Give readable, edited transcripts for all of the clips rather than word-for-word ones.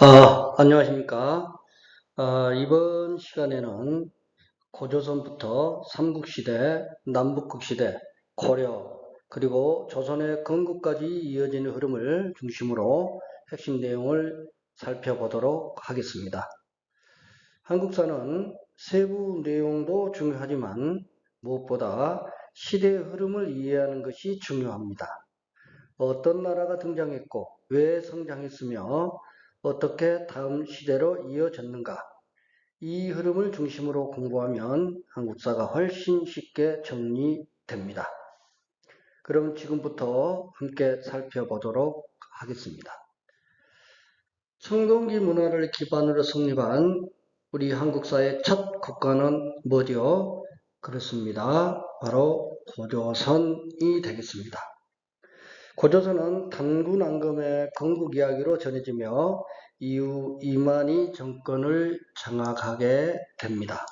안녕하십니까. 이번 시간에는 고조선부터 삼국시대, 남북국시대, 고려, 그리고 조선의 건국까지 이어지는 흐름을 중심으로 핵심 내용을 살펴보도록 하겠습니다. 한국사는 세부 내용도 중요하지만 무엇보다 시대의 흐름을 이해하는 것이 중요합니다. 어떤 나라가 등장했고 왜 성장했으며 어떻게 다음 시대로 이어졌는가, 이 흐름을 중심으로 공부하면 한국사가 훨씬 쉽게 정리됩니다. 그럼 지금부터 함께 살펴보도록 하겠습니다. 청동기 문화를 기반으로 성립한 우리 한국사의 첫 국가는 뭐죠? 그렇습니다. 바로 고조선이 되겠습니다. 고조선은 단군왕검의 건국 이야기로 전해지며 이후 이만희 정권을 장악하게 됩니다.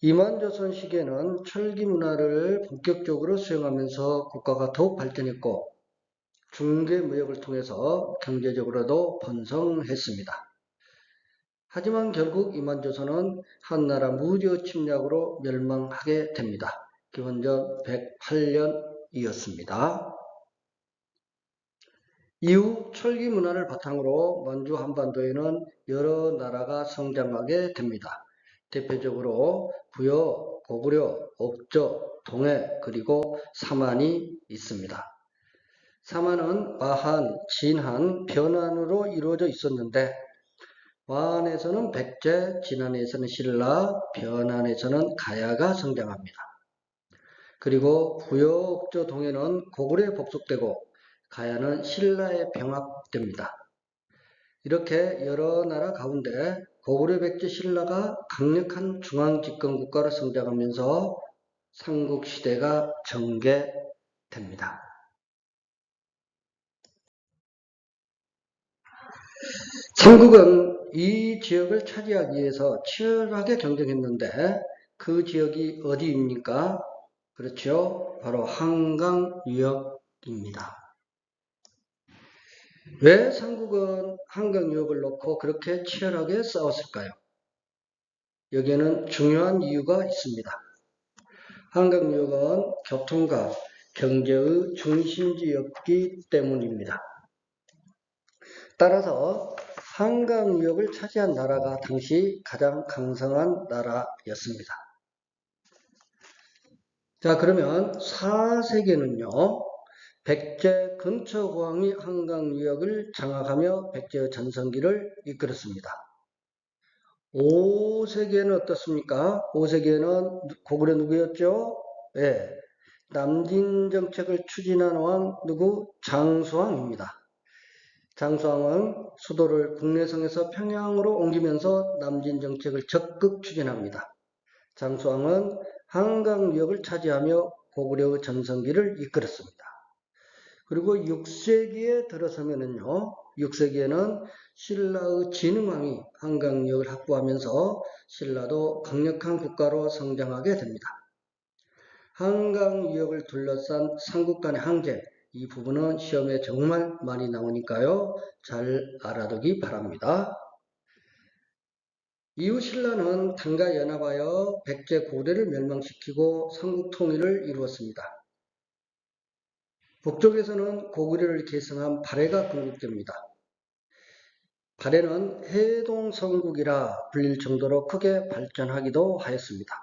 이만조선 시기에는 철기 문화를 본격적으로 수용하면서 국가가 더욱 발전했고 중개 무역을 통해서 경제적으로도 번성했습니다. 하지만 결국 이만조선은 한나라 무려 침략으로 멸망하게 됩니다. 기원전 108년이었습니다. 이후 철기 문화를 바탕으로 만주 한반도에는 여러 나라가 성장하게 됩니다. 대표적으로 부여, 고구려, 옥저, 동해, 그리고 사만이 있습니다. 사만은 와한, 진한, 변한으로 이루어져 있었는데 와한에서는 백제, 진한에서는 신라, 변한에서는 가야가 성장합니다. 그리고 부여, 옥저, 동해는 고구려에 복속되고 가야는 신라에 병합됩니다. 이렇게 여러 나라 가운데 고구려, 백제, 신라가 강력한 중앙집권국가로 성장하면서 삼국시대가 전개됩니다. 삼국은 이 지역을 차지하기 위해서 치열하게 경쟁했는데 그 지역이 어디입니까? 그렇죠. 바로 한강유역입니다. 왜 삼국은 한강유역을 놓고 그렇게 치열하게 싸웠을까요? 여기에는 중요한 이유가 있습니다. 한강유역은 교통과 경제의 중심지였기 때문입니다. 따라서 한강유역을 차지한 나라가 당시 가장 강성한 나라였습니다. 자, 그러면 4세기는요. 백제 근처공항이 한강유역을 장악하며 백제의 전성기를 이끌었습니다. 5세기에는 어떻습니까? 5세기에는 고구려 누구였죠? 예, 남진정책을 추진한 왕 누구? 장수왕입니다. 장수왕은 수도를 국내성에서 평양으로 옮기면서 남진정책을 적극 추진합니다. 장수왕은 한강유역을 차지하며 고구려의 전성기를 이끌었습니다. 그리고 6세기에 들어서면은요, 6세기에는 신라의 진흥왕이 한강유역을 확보하면서 신라도 강력한 국가로 성장하게 됩니다. 한강유역을 둘러싼 삼국 간의 항쟁, 이 부분은 시험에 정말 많이 나오니까요, 잘 알아두기 바랍니다. 이후 신라는 당과 연합하여 백제 고대를 멸망시키고 삼국 통일을 이루었습니다. 북쪽에서는 고구려를 계승한 발해가 건국됩니다. 발해는 해동성국이라 불릴 정도로 크게 발전하기도 하였습니다.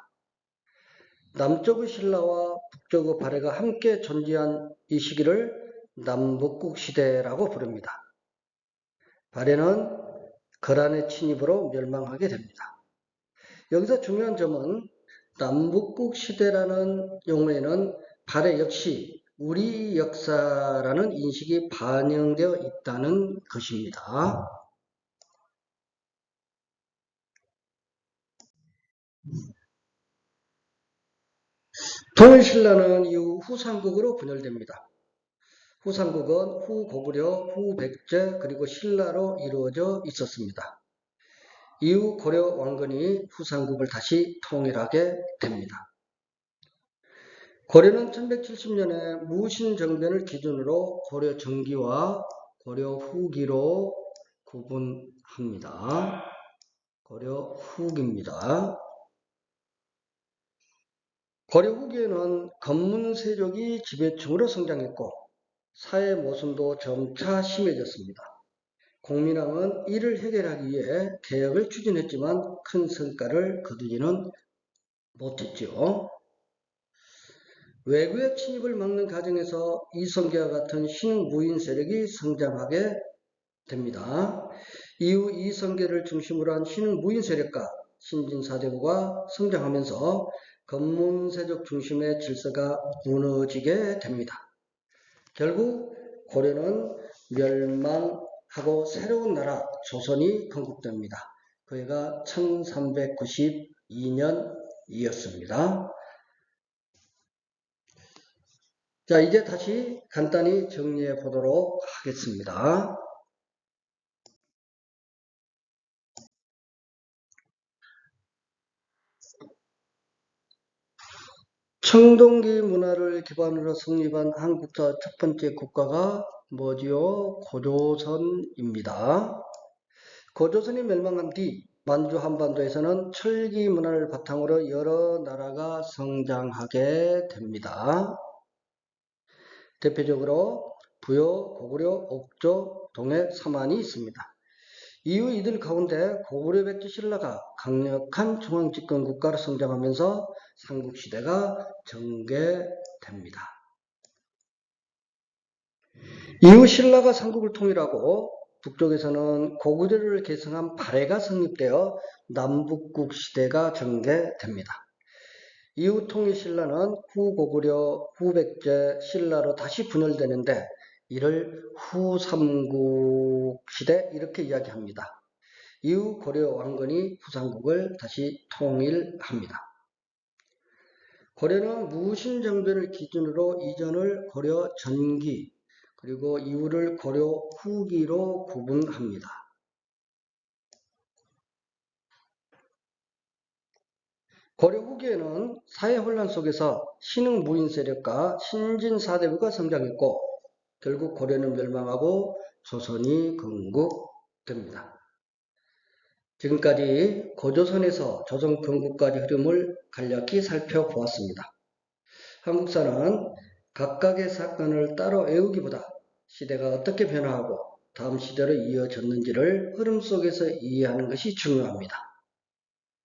남쪽의 신라와 북쪽의 발해가 함께 존재한 이 시기를 남북국시대라고 부릅니다. 발해는 거란의 침입으로 멸망하게 됩니다. 여기서 중요한 점은 남북국시대라는 용어에는 발해 역시 우리 역사라는 인식이 반영되어 있다는 것입니다. 통일신라는 이후 후삼국으로 분열됩니다. 후삼국은 후고구려, 후백제, 그리고 신라로 이루어져 있었습니다. 이후 고려 왕건이 후삼국을 다시 통일하게 됩니다. 고려는 1170년에 무신정변을 기준으로 고려 정기와 고려 후기로 구분합니다. 고려 후기입니다. 고려 후기에는 건문 세력이 지배층으로 성장했고 사회 모순도 점차 심해졌습니다. 공민왕은 이를 해결하기 위해 개혁을 추진했지만 큰 성과를 거두지는 못했죠. 외구의 침입을 막는 과정에서 이성계와 같은 신무인 세력이 성장하게 됩니다. 이후 이성계를 중심으로 한 신무인 세력과 신진사대부가 성장하면서 건문세족 중심의 질서가 무너지게 됩니다. 결국 고려는 멸망하고 새로운 나라 조선이 건국됩니다. 그 해가 1392년이었습니다. 자, 이제 다시 간단히 정리해 보도록 하겠습니다. 청동기 문화를 기반으로 성립한 한국사 첫 번째 국가가 뭐지요? 고조선입니다. 고조선이 멸망한 뒤 만주 한반도에서는 철기 문화를 바탕으로 여러 나라가 성장하게 됩니다. 대표적으로 부여, 고구려, 옥조, 동해, 서만이 있습니다. 이후 이들 가운데 고구려 백제 신라가 강력한 중앙집권 국가로 성장하면서 삼국시대가 전개됩니다. 이후 신라가 삼국을 통일하고 북쪽에서는 고구려를 계승한 발해가 성립되어 남북국 시대가 전개됩니다. 이후 통일 신라는 후고구려, 후백제, 신라로 다시 분열되는데 이를 후삼국 시대 이렇게 이야기합니다. 이후 고려 왕건이 후삼국을 다시 통일합니다. 고려는 무신정변을 기준으로 이전을 고려 전기 그리고 이후를 고려 후기로 구분합니다. 고려 후기에는 사회 혼란 속에서 신흥 무인 세력과 신진 사대부가 성장했고 결국 고려는 멸망하고 조선이 건국됩니다. 지금까지 고조선에서 조선 건국까지 흐름을 간략히 살펴보았습니다. 한국사는 각각의 사건을 따로 외우기보다 시대가 어떻게 변화하고 다음 시대로 이어졌는지를 흐름 속에서 이해하는 것이 중요합니다.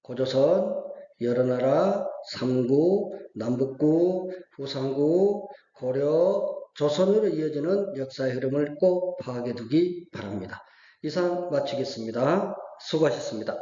고조선, 여러 나라, 삼국, 남북국, 후삼국, 고려, 조선으로 이어지는 역사의 흐름을 꼭 파악해 두기 바랍니다. 이상 마치겠습니다. 수고하셨습니다.